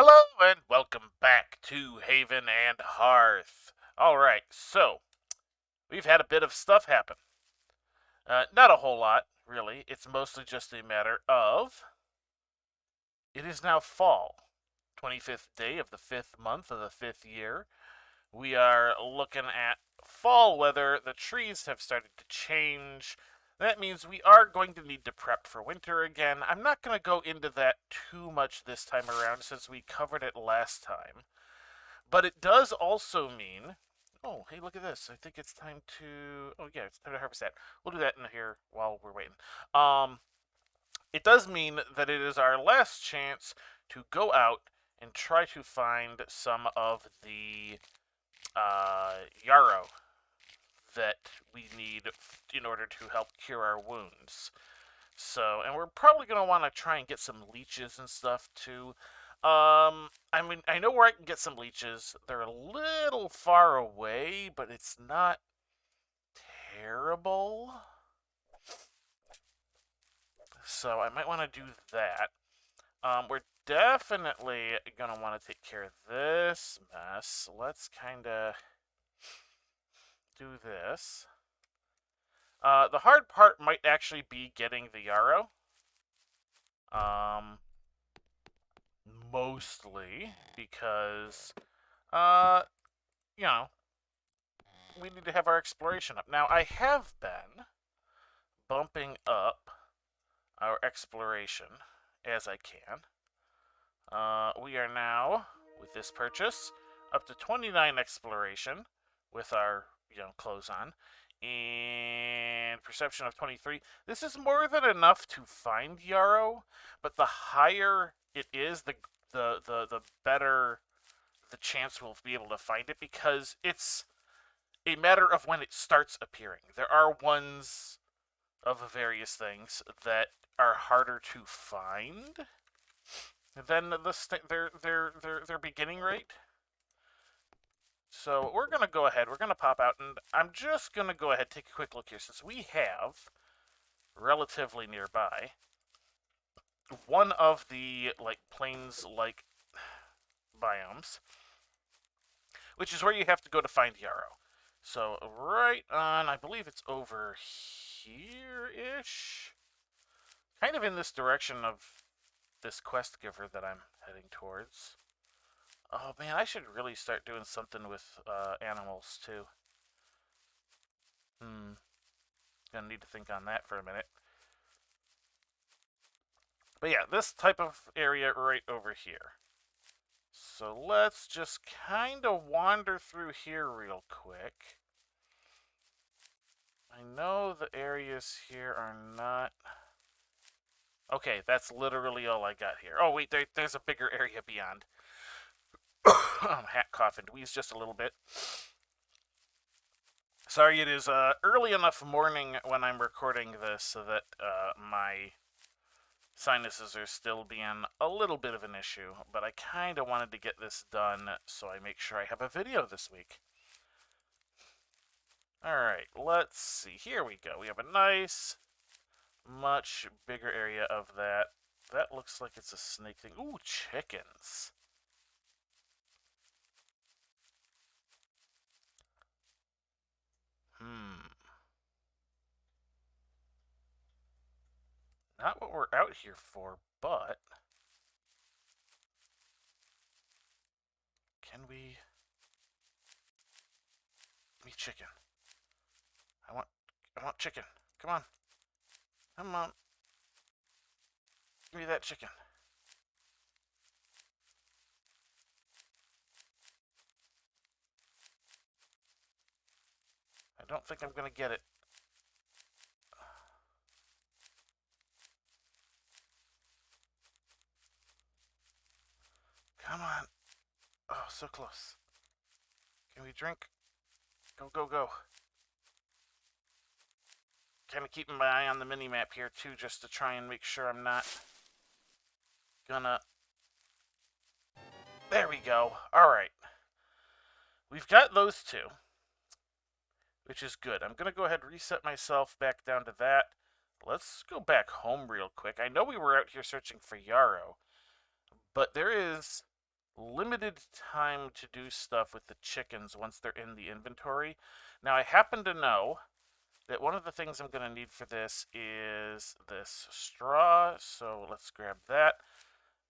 Hello and welcome back to Haven and Hearth. Alright, so we've had a bit of stuff happen. Not a whole lot, really. It's mostly just a matter of it is now fall. 25th day of the 5th month of the 5th year. We are looking at fall weather. The trees have started to change. That means we are going to need to prep for winter again. I'm not going to go into that too much this time around since we covered it last time. But it does also mean, oh, hey, look at this. I think it's time to, oh yeah, it's time to harvest that. We'll do that in here while we're waiting. It does mean that it is our last chance to go out and try to find some of the yarrow that we need in order to help cure our wounds. So, and we're probably going to want to try and get some leeches and stuff too. I mean, I know where I can get some leeches. They're a little far away, but it's not terrible. So I might want to do that. We're definitely going to want to take care of this mess. Let's kind of do this. The hard part might actually be getting the yarrow. Mostly because, uh, you know, we need to have our exploration up. Now, I have been bumping up our exploration as I can. We are now, with this purchase, up to 29 exploration with our, clothes on. And perception of 23. This is more than enough to find yarrow, but the higher it is, the better the chance we'll be able to find it, because it's a matter of when it starts appearing. There are ones of various things that are harder to find than their beginning rate. So we're going to go ahead. We're going to pop out, and I'm just going to go ahead and take a quick look here. Since we have, relatively nearby, one of the, plains-like biomes, which is where you have to go to find yarrow. So right on, I believe it's over here-ish. Kind of in this direction of this quest giver that I'm heading towards. Oh man, I should really start doing something with animals too. Gonna need to think on that for a minute. But yeah, this type of area right over here. So let's just kind of wander through here real quick. I know the areas here are not... Okay, that's literally all I got here. Oh wait, there's a bigger area beyond. Hat cough and wheeze just a little bit. Sorry, it is early enough morning when I'm recording this so that my sinuses are still being a little bit of an issue, but I kind of wanted to get this done so I make sure I have a video this week. Alright, let's see. Here we go. We have a nice, much bigger area of that. That looks like it's a snake thing. Ooh, chickens. Not what we're out here for, but... Can we... Give me chicken. I want chicken. Come on. Come on. Give me that chicken. I don't think I'm gonna get it. Come on. Oh, so close. Can we drink? Go, go, go. Kind of keeping my eye on the mini-map here, too, just to try and make sure I'm not gonna... There we go. Alright. We've got those two, which is good. I'm gonna go ahead and reset myself back down to that. Let's go back home real quick. I know we were out here searching for yarrow, but there is limited time to do stuff with the chickens once they're in the inventory. Now, I happen to know that one of the things I'm going to need for this is this straw, so let's grab that.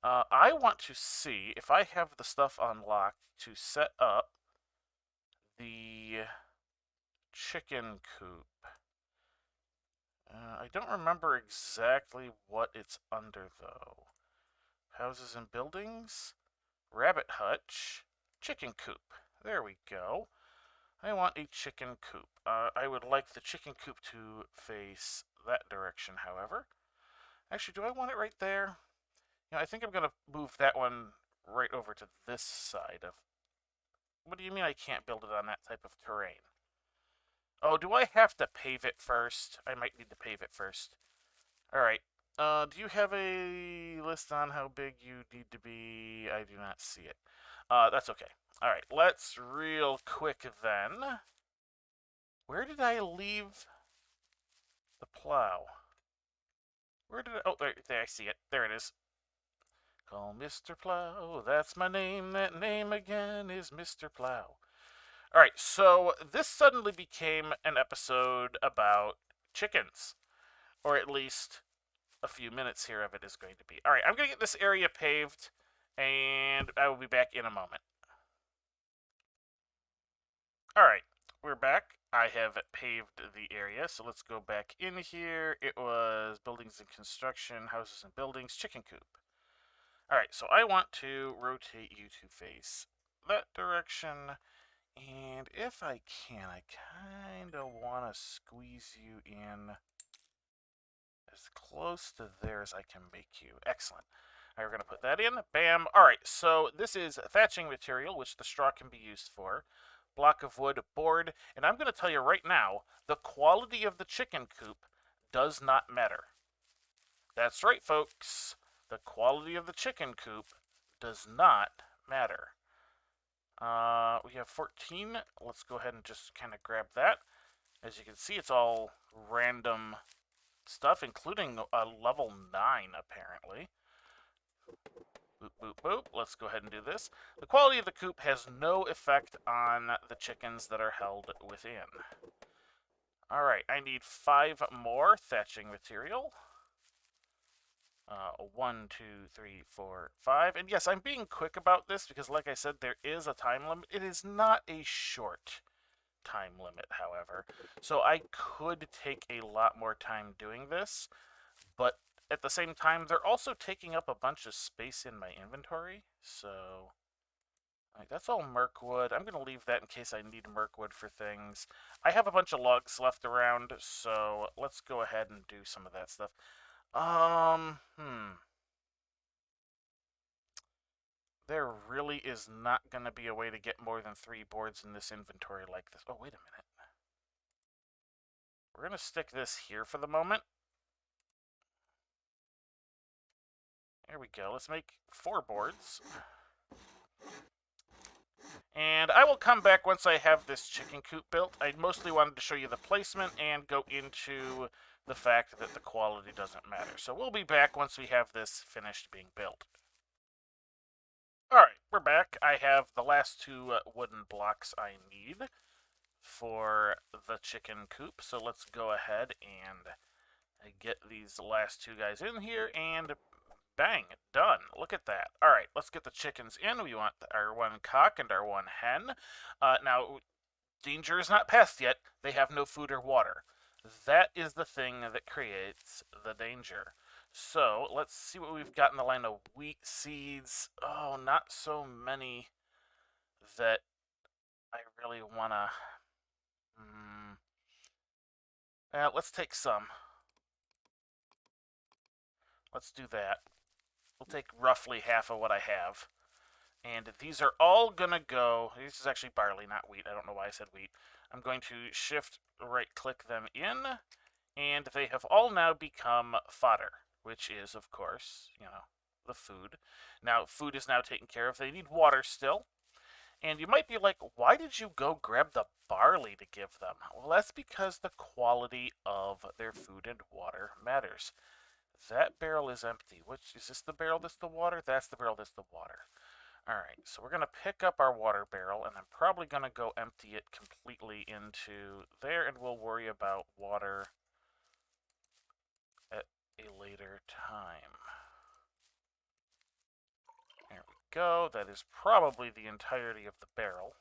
I want to see if I have the stuff unlocked to set up the chicken coop. I don't remember exactly what it's under, though. Houses and buildings, rabbit hutch, chicken coop. There we go. I want a chicken coop. I would like the chicken coop to face that direction, however. Actually, do I want it right there? I think I'm going to move that one right over to this side of... What do you mean I can't build it on that type of terrain? Oh, do I have to pave it first? I might need to pave it first. Alright. Do you have a list on how big you need to be? I do not see it. That's okay. Alright, let's real quick then. Where did I leave the plow? Where did I... Oh, there I see it. There it is. Call Mr. Plow, that's my name. That name again is Mr. Plow. Alright, so this suddenly became an episode about chickens. Or at least a few minutes here of it is going to be. Alright, I'm going to get this area paved, and I will be back in a moment. Alright, we're back. I have paved the area, so let's go back in here. It was buildings and construction, houses and buildings, chicken coop. Alright, so I want to rotate you to face that direction, and if I can, I kind of want to squeeze you in as close to there as I can make you. Excellent. All right, we're going to put that in. Bam. All right, so this is thatching material, which the straw can be used for. Block of wood, board, and I'm going to tell you right now, the quality of the chicken coop does not matter. That's right, folks. The quality of the chicken coop does not matter. We have 14. Let's go ahead and just kind of grab that. As you can see, it's all random stuff, including a level 9, apparently. Boop, boop, boop. Let's go ahead and do this. The quality of the coop has no effect on the chickens that are held within. Alright, I need 5 more thatching material. 1, 2, 3, 4, 5. And yes, I'm being quick about this because, like I said, there is a time limit. It is not a short time limit, however. So I could take a lot more time doing this, but at the same time, they're also taking up a bunch of space in my inventory, so... that's all Mirkwood. I'm going to leave that in case I need Mirkwood for things. I have a bunch of logs left around, so let's go ahead and do some of that stuff. There really is not going to be a way to get more than 3 boards in this inventory like this. Oh, wait a minute. We're going to stick this here for the moment. There we go. Let's make 4 boards. And I will come back once I have this chicken coop built. I mostly wanted to show you the placement and go into the fact that the quality doesn't matter. So we'll be back once we have this finished being built. Alright, we're back. I have the last 2 wooden blocks I need for the chicken coop. So let's go ahead and get these last 2 guys in here and bang, done. Look at that. All right, let's get the chickens in. We want our 1 cock and our 1 hen. Now, danger is not past yet. They have no food or water. That is the thing that creates the danger. So, let's see what we've got in the line of wheat seeds. Oh, not so many that I really want to... let's take some. Let's do that. We'll take roughly half of what I have. And these are all going to go... This is actually barley, not wheat. I don't know why I said wheat. I'm going to shift right-click them in. And they have all now become fodder, which is, of course, the food. Now, food is now taken care of. They need water still. And you might be like, why did you go grab the barley to give them? Well, that's because the quality of their food and water matters. That barrel is empty. Which is this the barrel that's the water? That's the barrel that's the water. Alright, so we're going to pick up our water barrel, and I'm probably going to go empty it completely into there, and we'll worry about water at a later time. There we go. That is probably the entirety of the barrel.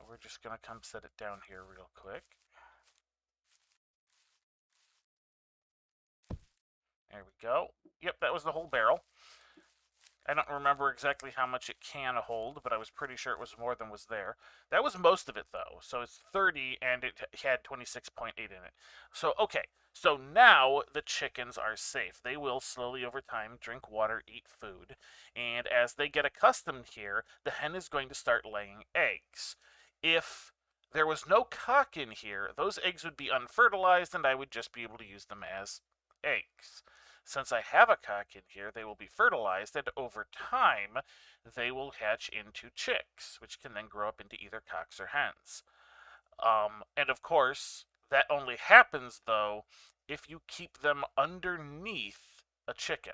We're just going to come set it down here real quick. There we go. Yep, that was the whole barrel. I don't remember exactly how much it can hold, but I was pretty sure it was more than was there. That was most of it, though. So it's 30, and it had 26.8 in it. So, okay. So now the chickens are safe. They will slowly over time drink water, eat food, and as they get accustomed here, the hen is going to start laying eggs. If there was no cock in here, those eggs would be unfertilized, and I would just be able to use them as eggs. Since I have a cock in here, they will be fertilized, and over time, they will hatch into chicks, which can then grow up into either cocks or hens. And of course, that only happens, though, if you keep them underneath a chicken.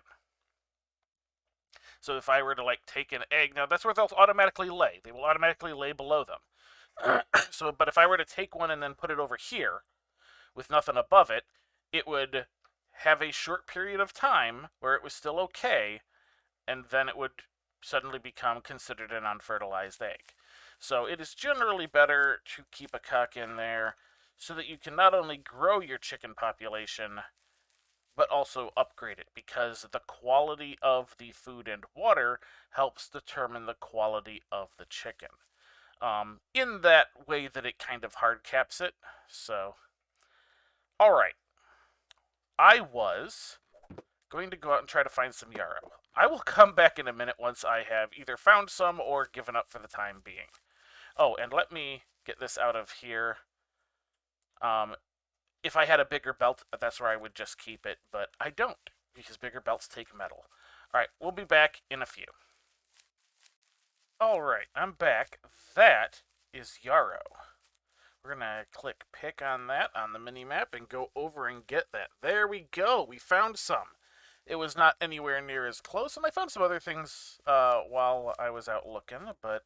So if I were to, like, take an egg, now that's where they'll automatically lay. They will automatically lay below them. But if I were to take one and then put it over here with nothing above it, it would have a short period of time where it was still okay, and then it would suddenly become considered an unfertilized egg. So it is generally better to keep a cock in there so that you can not only grow your chicken population, but also upgrade it, because the quality of the food and water helps determine the quality of the chicken. In that way that it kind of hard caps it. So, all right. I was going to go out and try to find some yarrow. I will come back in a minute once I have either found some or given up for the time being. Oh, and let me get this out of here. If I had a bigger belt, that's where I would just keep it, but I don't, because bigger belts take metal. Alright, we'll be back in a few. Alright, I'm back. That is yarrow. We're going to click pick on that on the mini-map and go over and get that. There we go. We found some. It was not anywhere near as close, and I found some other things while I was out looking, but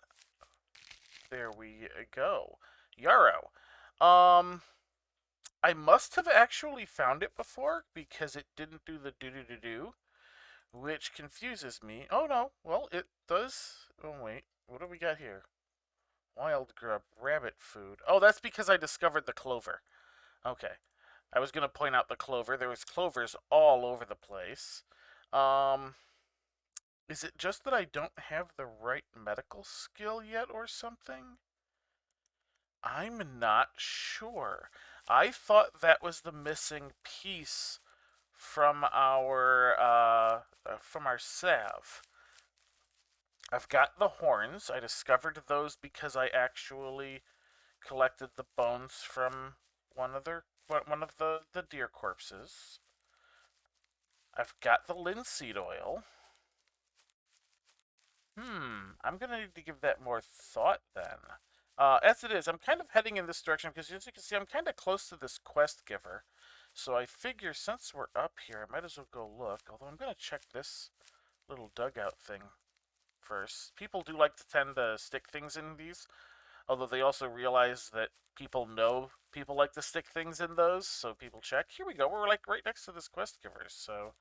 there we go. Yarrow. I must have actually found it before, because it didn't do the do-do-do-do, which confuses me. Oh, no. Well, it does. Oh, wait. What do we got here? Wild grub, rabbit food. Oh, that's because I discovered the clover. Okay. I was going to point out the clover. There was clovers all over the place. Is it just that I don't have the right medical skill yet or something? I'm not sure. I thought that was the missing piece from our salve. I've got the horns. I discovered those because I actually collected the bones from one of the deer corpses. I've got the linseed oil. I'm gonna need to give that more thought then. As it is, I'm kind of heading in this direction because, as you can see, I'm kind of close to this quest giver. So I figure since we're up here, I might as well go look. Although I'm gonna check this little dugout thing first. People do like to tend to stick things in these, although they also realize that people know people like to stick things in those, so people check. Here we go. We're like right next to this quest giver. So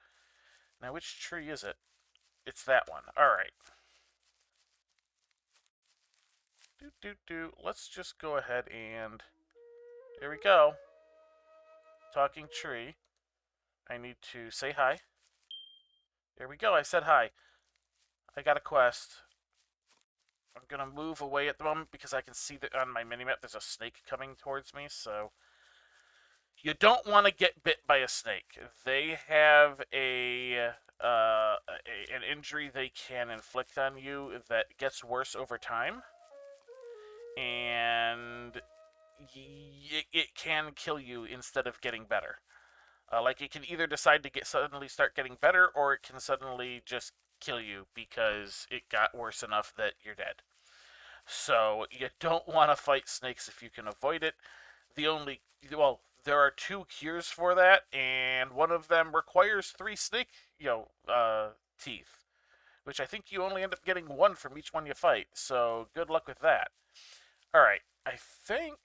now, which tree is it? It's that one. All right. Let's just go ahead and there we go. Talking tree. I need to say hi. There we go. I said hi. I got a quest. I'm gonna move away at the moment because I can see that on my minimap there's a snake coming towards me, so you don't want to get bit by a snake. They have an injury they can inflict on you that gets worse over time, and it can kill you instead of getting better. Like, it can either decide to suddenly start getting better, or it can suddenly just kill you because it got worse enough that you're dead. So you don't want to fight snakes if you can avoid it. There are two cures for that, and one of them requires 3 snake, teeth, which I think you only end up getting one from each one you fight, so good luck with that. Alright, I think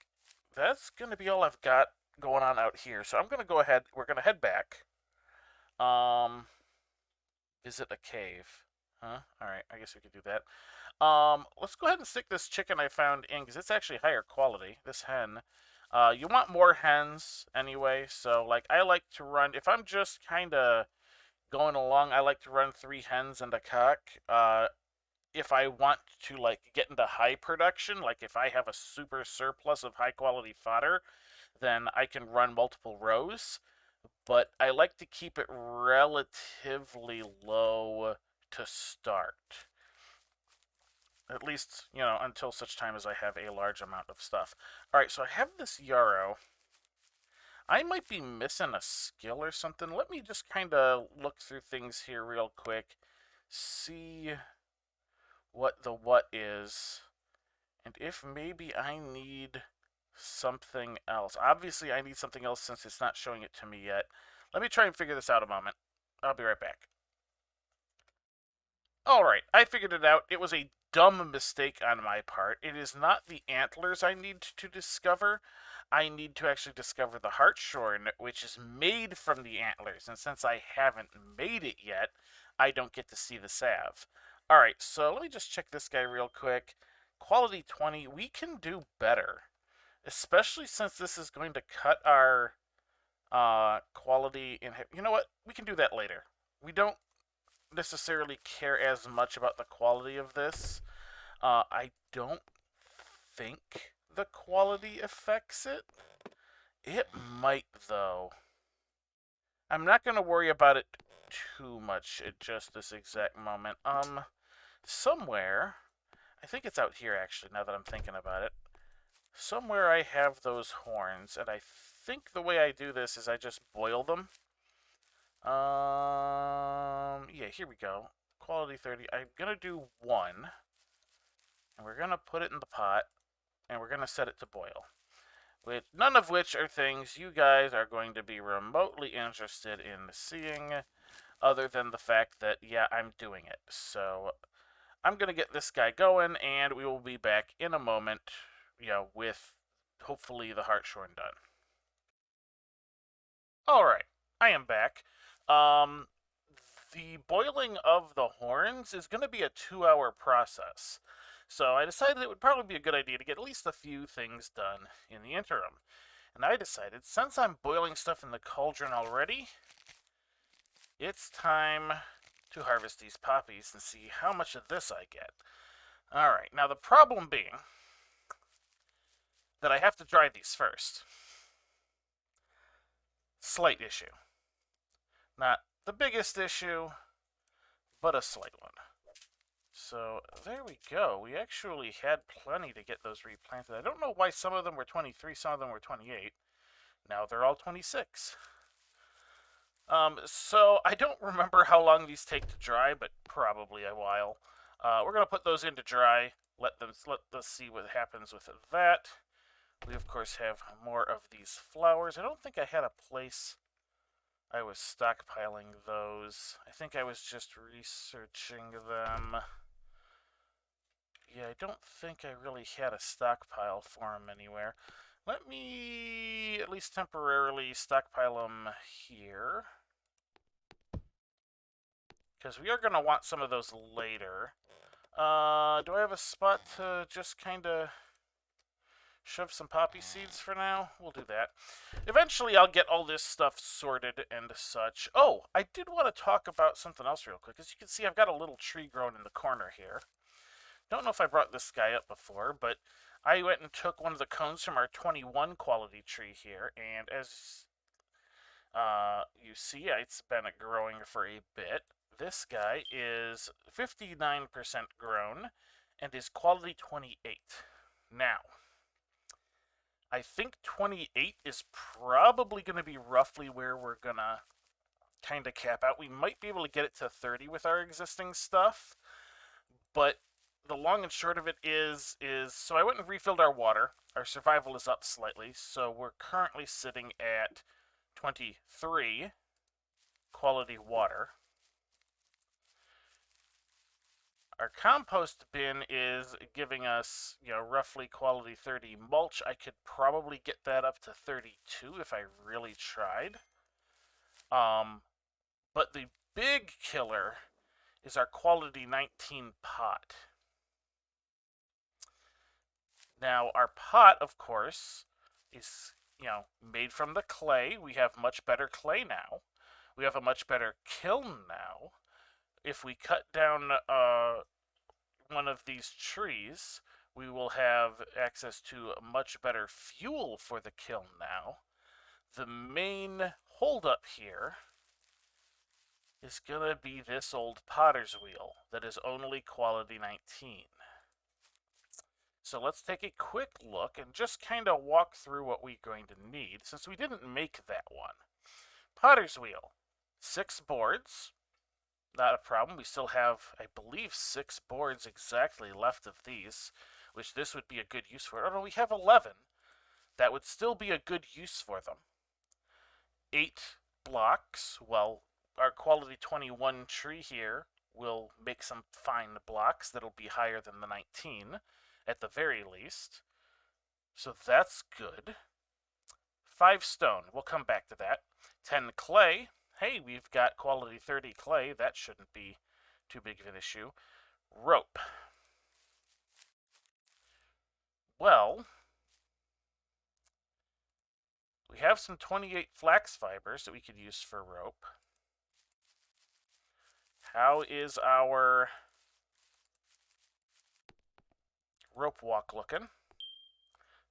that's going to be all I've got going on out here, so I'm going to go ahead, we're going to head back. Visit a cave. Huh? Alright, I guess we could do that. Let's go ahead and stick this chicken I found in, because it's actually higher quality, this hen. You want more hens anyway, so, like, I like to run, if I'm just kind of going along, I like to run 3 hens and a cock. If I want to, like, get into high production, like if I have a super surplus of high quality fodder, then I can run multiple rows. But I like to keep it relatively low to start. At least, you know, until such time as I have a large amount of stuff. Alright, so I have this yarrow. I might be missing a skill or something. Let me just kind of look through things here real quick. See what the what is. And if maybe I need something else. Obviously, I need something else since it's not showing it to me yet. Let me try and figure this out a moment. I'll be right back. Alright, I figured it out. It was a dumb mistake on my part. It is not the antlers I need to discover. I need to actually discover the hartshorn, which is made from the antlers. And since I haven't made it yet, I don't get to see the salve. Alright, so let me just check this guy real quick. Quality 20, we can do better. Especially since this is going to cut our quality in... You know what? We can do that later. We don't necessarily care as much about the quality of this. I don't think the quality affects it. It might, though. I'm not going to worry about it too much at just this exact moment. Somewhere, I think it's out here actually, now that I'm thinking about it. Somewhere I have those horns, and I think the way I do this is I just boil them. Yeah, here we go. Quality 30. I'm gonna do 1, and we're gonna put it in the pot, and we're gonna set it to boil. Which, none of which are things you guys are going to be remotely interested in seeing, other than the fact that, yeah, I'm doing it. So, I'm gonna get this guy going, and we will be back in a moment, you know, with hopefully the hartshorn done. Alright, I am back. The boiling of the horns is going to be a 2-hour process. So I decided it would probably be a good idea to get at least a few things done in the interim. And I decided, since I'm boiling stuff in the cauldron already, it's time to harvest these poppies and see how much of this I get. Alright, now the problem being that I have to dry these first. Slight issue. Not the biggest issue, but a slight one. So there we go. We actually had plenty to get those replanted. I don't know why some of them were 23, some of them were 28. Now they're all 26. So I don't remember how long these take to dry, but probably a while. We're gonna put those in to dry. Let us see what happens with that. We of course have more of these flowers. I don't think I had a place I was stockpiling those. I think I was just researching them. Yeah, I don't think I really had a stockpile for them anywhere. Let me at least temporarily stockpile them here. Because we are going to want some of those later. Do I have a spot to just kind of shove some poppy seeds for now? We'll do that. Eventually, I'll get all this stuff sorted and such. Oh, I did want to talk about something else real quick. As you can see, I've got a little tree growing in the corner here. Don't know if I brought this guy up before, but I went and took one of the cones from our 21 quality tree here, and as you see, it's been growing for a bit. This guy is 59% grown and is quality 28. Now, I think 28 is probably going to be roughly where we're going to kind of cap out. We might be able to get it to 30 with our existing stuff, but the long and short of it is so I went and refilled our water. Our survival is up slightly, so we're currently sitting at 23 quality water. Our compost bin is giving us, roughly quality 30 mulch. I could probably get that up to 32 if I really tried. But the big killer is our quality 19 pot. Now, our pot, of course, is, made from the clay. We have much better clay now. We have a much better kiln now. If we cut down one of these trees, we will have access to much better fuel for the kiln now. The main holdup here is going to be this old potter's wheel that is only quality 19. So let's take a quick look and just kind of walk through what we're going to need, since we didn't make that one. Potter's wheel, 6 boards, not a problem. We still have, I believe, 6 boards exactly left of these, which this would be a good use for. Oh no, we have 11. That would still be a good use for them. 8 blocks, well, our quality 21 tree here will make some fine blocks that'll be higher than the 19 at the very least. So that's good. 5 stone, we'll come back to that. 10 clay. Hey, we've got quality 30 clay. That shouldn't be too big of an issue. Rope. Well, we have some 28 flax fibers that we could use for rope. How is our rope walk looking?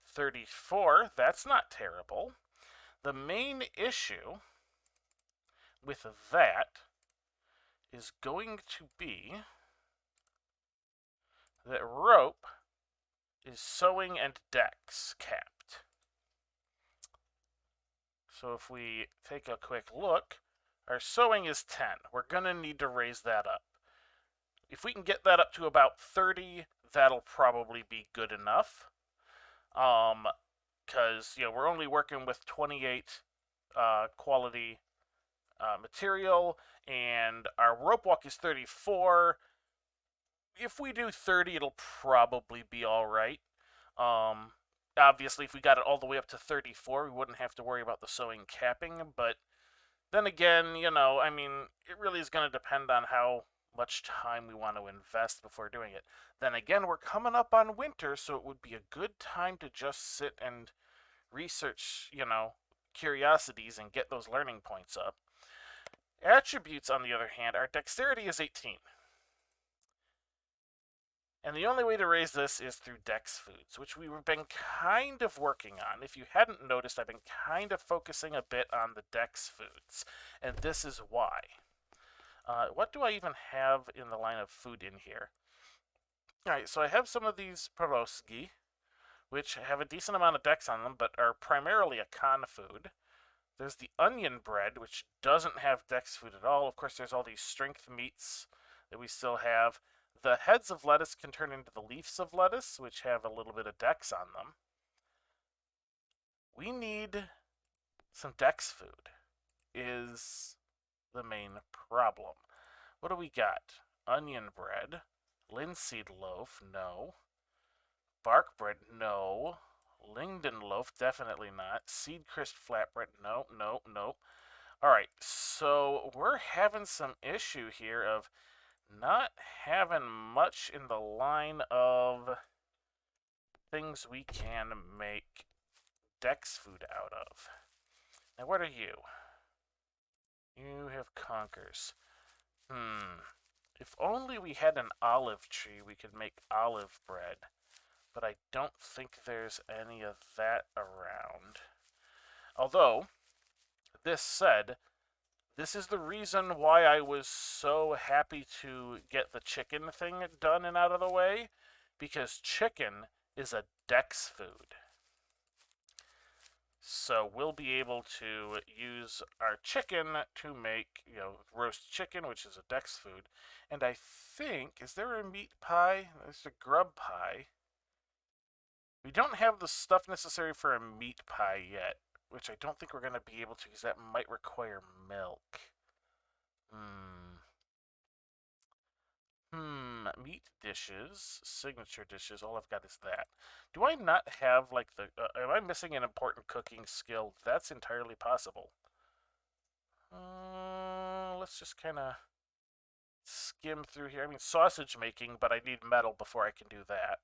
34, that's not terrible. The main issue with that is going to be that rope is sewing and decks capped. So if we take a quick look, our sewing is 10. We're going to need to raise that up. If we can get that up to about 30, that'll probably be good enough. Because, we're only working with 28 quality material, and our rope walk is 34. If we do 30, it'll probably be all right. Obviously, if we got it all the way up to 34, we wouldn't have to worry about the sewing capping, but then again, it really is going to depend on how much time we want to invest before doing it. Then again, we're coming up on winter, so it would be a good time to just sit and research, curiosities and get those learning points up. Attributes, on the other hand, our dexterity is 18. And the only way to raise this is through dex foods, which we've been kind of working on. If you hadn't noticed, I've been kind of focusing a bit on the dex foods, and this is why. What do I even have in the line of food in here? Alright, so I have some of these pierogi, which have a decent amount of dex on them, but are primarily a con food. There's the onion bread, which doesn't have dex food at all. Of course, there's all these strength meats that we still have. The heads of lettuce can turn into the leaves of lettuce, which have a little bit of dex on them. We need some dex food, is the main problem. What do we got? Onion bread. Linseed loaf, no. Bark bread, no. Linden loaf, definitely not. Seed crisp flatbread, no, no, no. Alright, so we're having some issue here of not having much in the line of things we can make dex food out of. Now, what are you? You have conkers. If only we had an olive tree, we could make olive bread. But I don't think there's any of that around. Although, this said, this is the reason why I was so happy to get the chicken thing done and out of the way, because chicken is a dex food. So we'll be able to use our chicken to make, roast chicken, which is a dex food. And I think, is there a meat pie? There's a grub pie. We don't have the stuff necessary for a meat pie yet, which I don't think we're going to be able to, because that might require milk. Meat dishes, signature dishes. All I've got is that. Do I not have, like, the... am I missing an important cooking skill? That's entirely possible. Let's just kind of skim through here. I mean, sausage making, but I need metal before I can do that.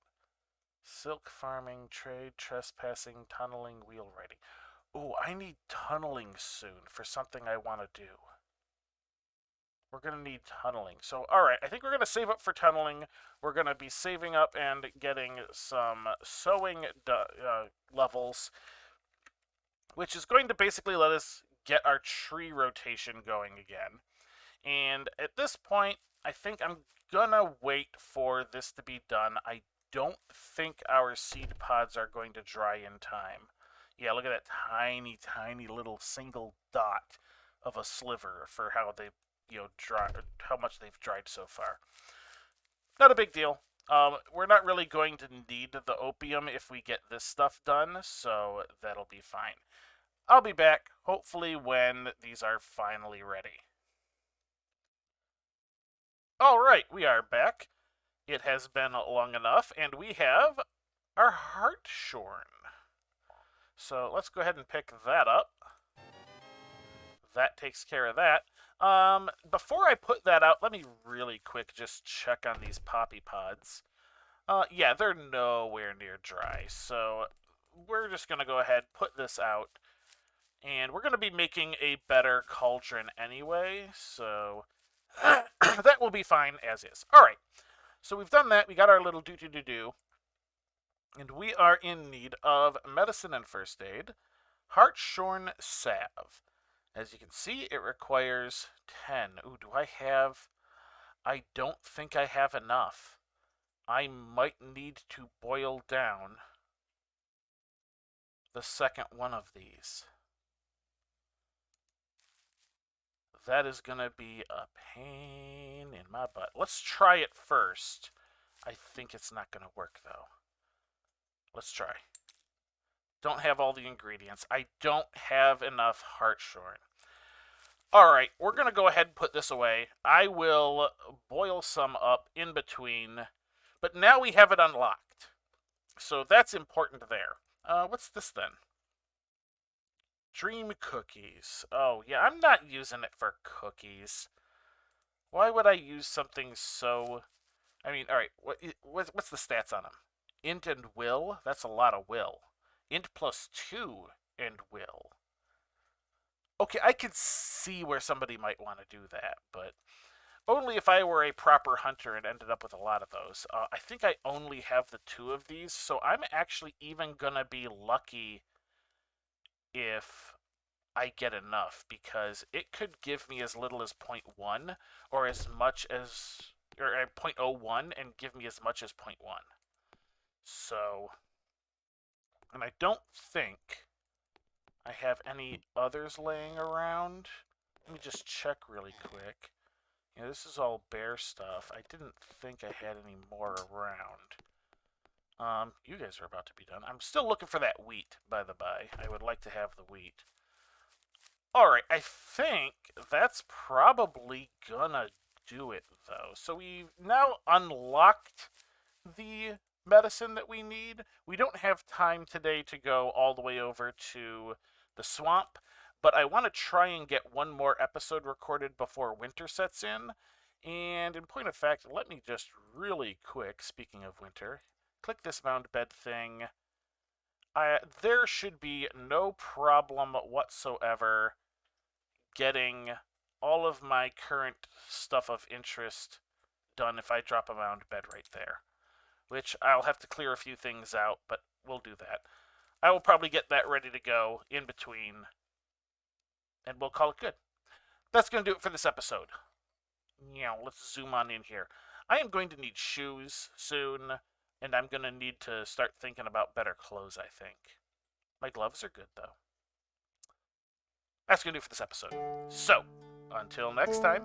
Silk farming, trade, trespassing, tunneling, wheelwrighting. Oh, I need tunneling soon for something I want to do. We're going to need tunneling. So, alright, I think we're going to save up for tunneling. We're going to be saving up and getting some sewing levels, which is going to basically let us get our tree rotation going again. And at this point, I think I'm going to wait for this to be done. I don't think our seed pods are going to dry in time. Yeah, look at that tiny, tiny little single dot of a sliver for how they, dry, how much they've dried so far. Not a big deal. We're not really going to need the opium if we get this stuff done, so that'll be fine. I'll be back, hopefully, when these are finally ready. Alright, we are back. It has been long enough, and we have our heart shorn. So let's go ahead and pick that up. That takes care of that. Before I put that out, let me really quick just check on these poppy pods. Yeah, they're nowhere near dry, so we're just going to go ahead, put this out, and we're going to be making a better cauldron anyway, so that will be fine as is. Alright, so we've done that, we got our little do-do-do-do, and we are in need of medicine and first aid, heart-shorn salve. As you can see, it requires 10. Ooh, do I have... I don't think I have enough. I might need to boil down the second one of these. That is going to be a pain in my butt. Let's try it first. I think it's not going to work, though. Let's try. Don't have all the ingredients. I don't have enough heartshorn. Alright, we're going to go ahead and put this away. I will boil some up in between. But now we have it unlocked. So that's important there. What's this then? Dream cookies. Oh, yeah, I'm not using it for cookies. Why would I use something so... I mean, alright, what's the stats on them? Int and will? That's a lot of will. Int plus 2 and will. Okay, I could see where somebody might want to do that, but only if I were a proper hunter and ended up with a lot of those. I think I only have the 2 of these, so I'm actually even going to be lucky if I get enough, because it could give me as little as 0.1 or as much as... or 0.01 and give me as much as 0.1. So... and I don't think I have any others laying around. Let me just check really quick. Yeah, this is all bear stuff. I didn't think I had any more around. You guys are about to be done. I'm still looking for that wheat, by the by. I would like to have the wheat. Alright, I think that's probably gonna do it, though. So we've now unlocked the medicine that we need. We don't have time today to go all the way over to the swamp, but I want to try and get one more episode recorded before winter sets in. And in point of fact, let me just really quick, speaking of winter, click this mound bed thing. There should be no problem whatsoever getting all of my current stuff of interest done if I drop a mound bed right there. Which I'll have to clear a few things out, but we'll do that. I will probably get that ready to go in between, and we'll call it good. That's going to do it for this episode. Now, let's zoom on in here. I am going to need shoes soon, and I'm going to need to start thinking about better clothes, I think. My gloves are good, though. That's going to do it for this episode. So, until next time,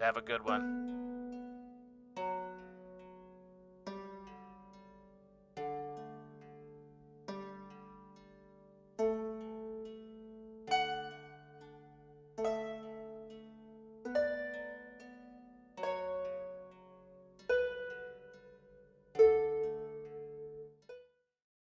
have a good one.